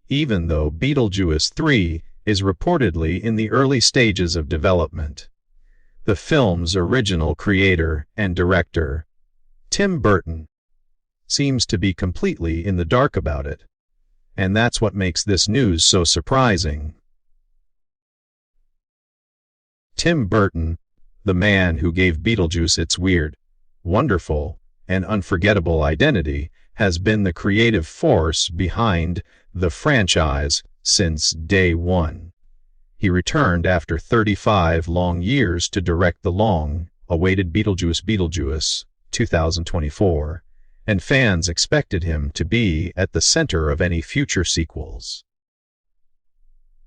even though Beetlejuice 3 is reportedly in the early stages of development. The film's original creator and director, Tim Burton, seems to be completely in the dark about it, and that's what makes this news so surprising. Tim Burton, the man who gave Beetlejuice its weird, wonderful, and unforgettable identity, has been the creative force behind the franchise since day one. He returned after 35 long years to direct the long-awaited Beetlejuice 2024, and fans expected him to be at the center of any future sequels.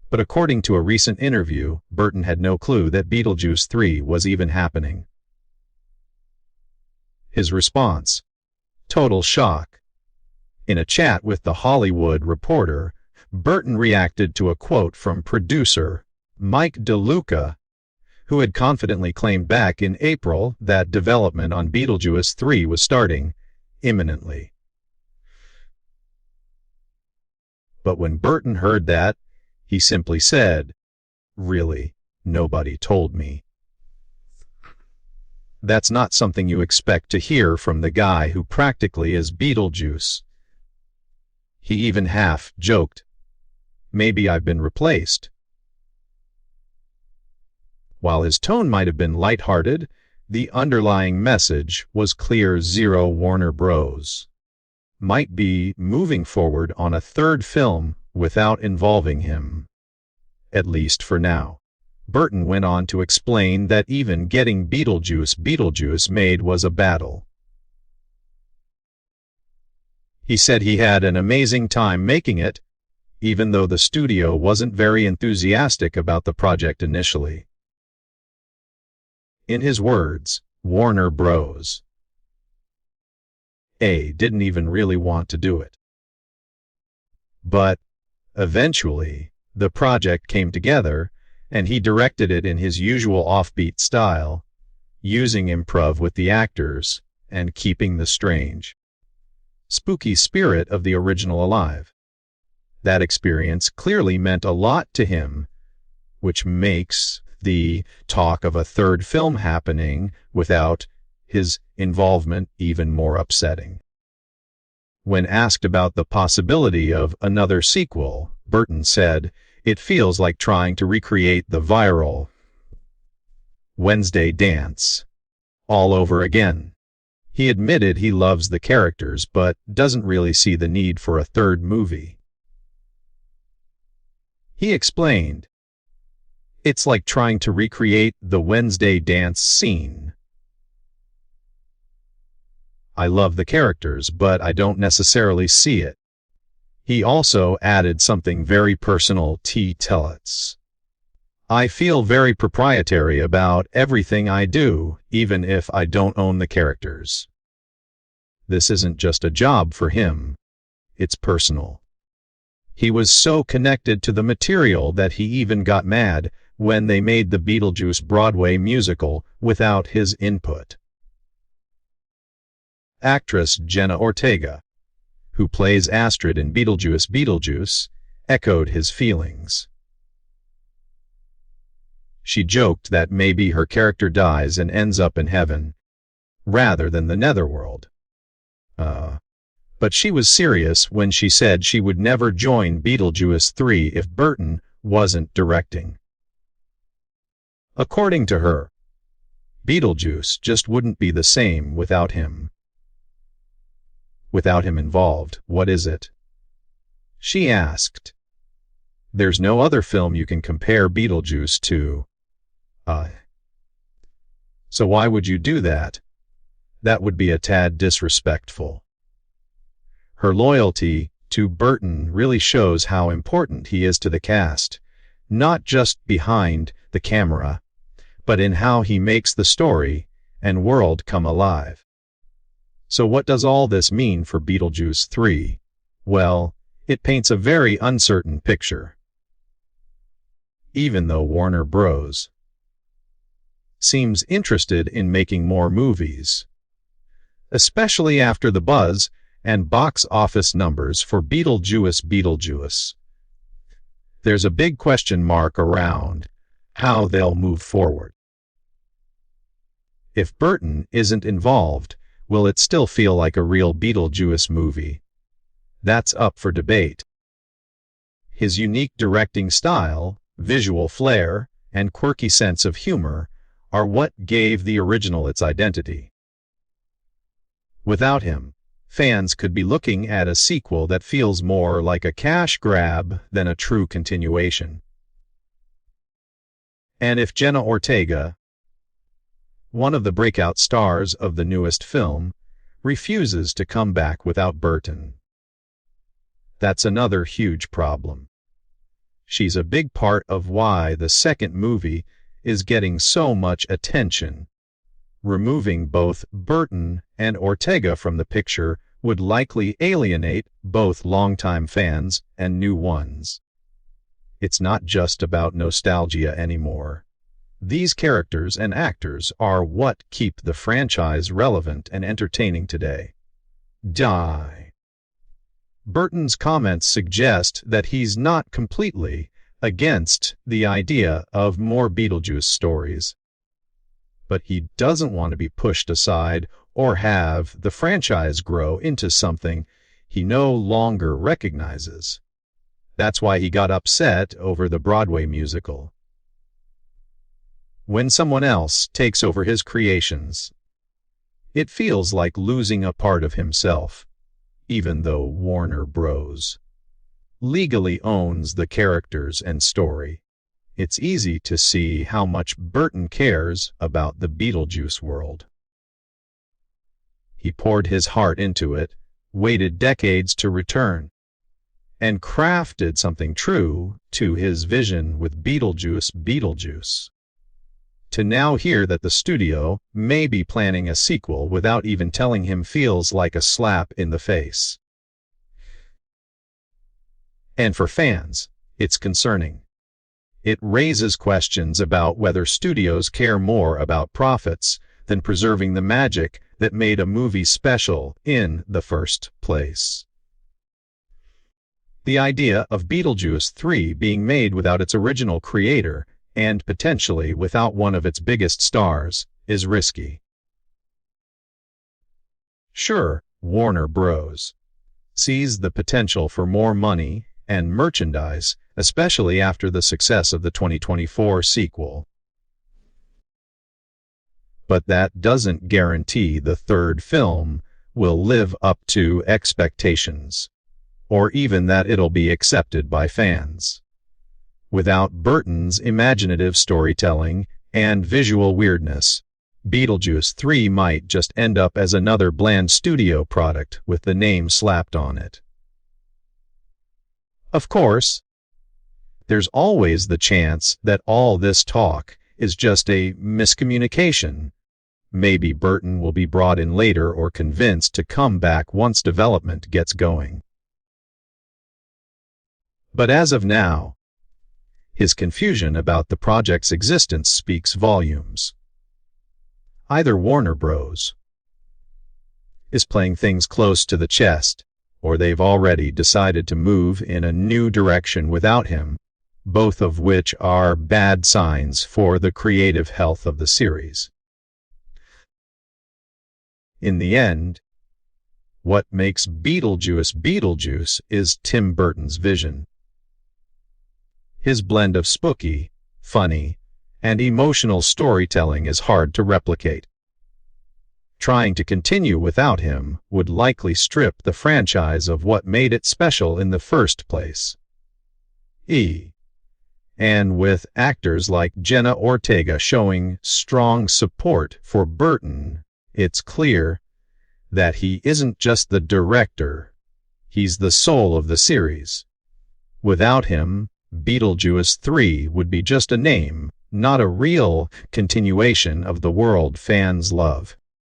But according to a recent interview, Burton had no clue that Beetlejuice 3 was even happening. His response: total shock. In a chat with The Hollywood Reporter, Burton reacted to a quote from producer Mike DeLuca, who had confidently claimed back in April that development on Beetlejuice 3 was starting imminently. But when Burton heard that, he simply said, "Really, nobody told me." That's not something you expect to hear from the guy who practically is Beetlejuice. He even half joked, "Maybe I've been replaced." While his tone might have been lighthearted, the underlying message was clear. Warner Bros. might be moving forward on a third film without involving him, at least for now. Burton went on to explain that even getting Beetlejuice made was a battle. He said he had an amazing time making it, even though the studio wasn't very enthusiastic about the project initially. In his words, Warner Bros. didn't even really want to do it. But eventually, the project came together, and he directed it in his usual offbeat style, using improv with the actors and keeping the strange, spooky spirit of the original alive. That experience clearly meant a lot to him, which makes the talk of a third film happening without his involvement even more upsetting. When asked about the possibility of another sequel, Burton said, "It feels like trying to recreate the viral Wednesday dance all over again." He admitted he loves the characters but doesn't really see the need for a third movie. He explained, "It's like trying to recreate the Wednesday dance scene. I love the characters, but I don't necessarily see it." He also added something very personal to tell us. "I feel very proprietary about everything I do, even if I don't own the characters. This isn't just a job for him. It's personal." He was so connected to the material that he even got mad when they made the Beetlejuice Broadway musical without his input. Actress Jenna Ortega, who plays Astrid in Beetlejuice, echoed his feelings. She joked that maybe her character dies and ends up in heaven, rather than the netherworld. But she was serious when she said she would never join Beetlejuice 3 if Burton wasn't directing. According to her, Beetlejuice just wouldn't be the same without him. Without him involved, what is it? She asked. There's no other film you can compare Beetlejuice to. So why would you do that? That would be a tad disrespectful. Her loyalty to Burton really shows how important he is to the cast, not just behind the camera, but in how he makes the story and world come alive. So what does all this mean for Beetlejuice 3? Well, it paints a very uncertain picture. Even though Warner Bros. Seems interested in making more movies, especially after the buzz and box office numbers for Beetlejuice there's a big question mark around how they'll move forward. If Burton isn't involved, will it still feel like a real Beetlejuice movie? That's up for debate. His unique directing style, visual flair, and quirky sense of humor are what gave the original its identity. Without him, fans could be looking at a sequel that feels more like a cash grab than a true continuation. And if Jenna Ortega, one of the breakout stars of the newest film, refuses to come back without Burton, that's another huge problem. She's a big part of why the second movie is getting so much attention. Removing both Burton and Ortega from the picture would likely alienate both longtime fans and new ones. It's not just about nostalgia anymore. These characters and actors are what keep the franchise relevant and entertaining today. Burton's comments suggest that he's not completely against the idea of more Beetlejuice stories, but he doesn't want to be pushed aside or have the franchise grow into something he no longer recognizes. That's why he got upset over the Broadway musical. When someone else takes over his creations, it feels like losing a part of himself, even though Warner Bros. Legally owns the characters and story. It's easy to see how much Burton cares about the Beetlejuice world. He poured his heart into it, waited decades to return, and crafted something true to his vision with Beetlejuice. To now hear that the studio may be planning a sequel without even telling him feels like a slap in the face. And for fans, it's concerning. It raises questions about whether studios care more about profits than preserving the magic that made a movie special in the first place. The idea of Beetlejuice 3 being made without its original creator and potentially without one of its biggest stars is risky. Sure, Warner Bros. Sees the potential for more money and merchandise, especially after the success of the 2024 sequel. But that doesn't guarantee the third film will live up to expectations, or even that it'll be accepted by fans. Without Burton's imaginative storytelling and visual weirdness, Beetlejuice 3 might just end up as another bland studio product with the name slapped on it. Of course, there's always the chance that all this talk is just a miscommunication. Maybe Burton will be brought in later or convinced to come back once development gets going. But as of now, his confusion about the project's existence speaks volumes. Either Warner Bros. Is playing things close to the chest, or they've already decided to move in a new direction without him, both of which are bad signs for the creative health of the series. In the end, what makes Beetlejuice is Tim Burton's vision. His blend of spooky, funny, and emotional storytelling is hard to replicate. Trying to continue without him would likely strip the franchise of what made it special in the first place. And with actors like Jenna Ortega showing strong support for Burton, it's clear that he isn't just the director, he's the soul of the series. Without him, Beetlejuice 3 would be just a name, not a real continuation of the world fans love.